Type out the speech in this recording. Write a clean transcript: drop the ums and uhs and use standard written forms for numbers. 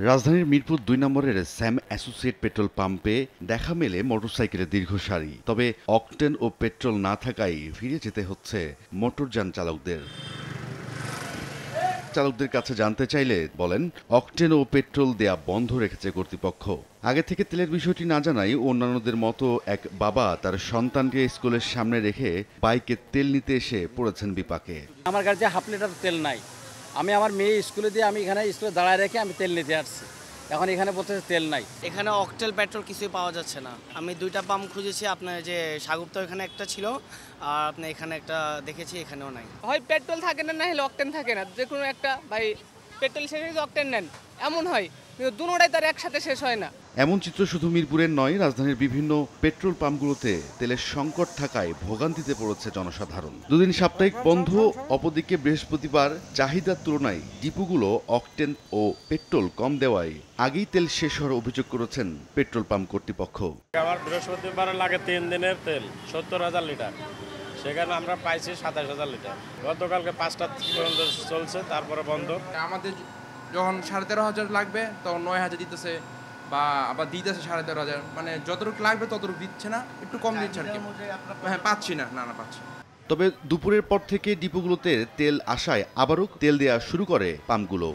রাজধানীর মিরপুর ২ নম্বরের Sam associate petrol পাম্পে দেখা মেলে মোটরসাইকেলের দীর্ঘ সারি। তবে অকটেন ও পেট্রোল না থাকায় ফিরে যেতে হচ্ছে মোটরযান চালকদের। চালকদের কাছে জানতে চাইলে বলেন, অকটেন ও পেট্রোল দেয়া বন্ধ রেখেছে কর্তৃপক্ষ। আগে থেকে তেলের বিষয়টি না জানায় অন্যান্যদের মতো এক বাবা তার সন্তানকে স্কুলের সামনে রেখে বাইকে তেল নিতে এসে পড়েছেন বিপাকে। আমার গাড়িতে হাফ লিটার তেল নাই। আমি আমার মেয়ে স্কুলে দিয়ে আমি এখানে স্কুলে দাঁড়ায় রেখে আমি তেল নিতে আসছি। এখন এখানে বলতেছে তেল নাই। এখানে অকটেল পেট্রোল কিছুই পাওয়া যাচ্ছে না। আমি 2টা পাম্প খুঁজেছি, আপনার যে সাগুপ্তা এখানে একটা ছিল, আর আপনার এখানে একটা দেখেছি, এখানেও নাই। হয় পেট্রোল থাকে না, না হলে অকটেন থাকে না। যে কোনো একটা ভাই পেট্রোল শেষ হয়ে অকটেন নেন, এমন হয়। কিন্তু দুটোটাই তার একসাথে শেষ হয় না। এমন চিত্র শুধু মিরপুরের নয়, রাজধানীর বিভিন্ন পেট্রোল পাম্পগুলোতে তেলের সংকট থাকায় ভোগান্তিতে পড়েছে জনসাধারণ। দুদিন সাপ্তাহিক বন্ধ, অপরদিকে বৃহস্পতিবার চাহিদার তুলনায় ডিপুগুলো অকটেন ও পেট্রোল কম দেওয়ায় আগেই তেল শেষ হওয়ার অভিযোগ করেছেন পেট্রোল পাম্প কর্তৃপক্ষ। আমার বৃহস্পতিবার লাগে 3 দিনের তেল 70,000 লিটার, সেখানে আমরা পাইছি 27,000 লিটার। গতকালকে 5টা পর্যন্ত চলছে, তারপরে বন্ধ। আমাদের যখন 13,500 লাগবে তখন 9,000 দিতেছে, বা আবার দিতেছে 13,500। মানে যতটুকু লাগবে ততটুকু দিচ্ছে না, একটু কম দিচ্ছে আর কি। হ্যাঁ, পাচ্ছি না, পাচ্ছি। তবে দুপুরের পর থেকে ডিপুগুলোতে তেল আসায় আবারও তেল দেওয়া শুরু করে পাম্পগুলো।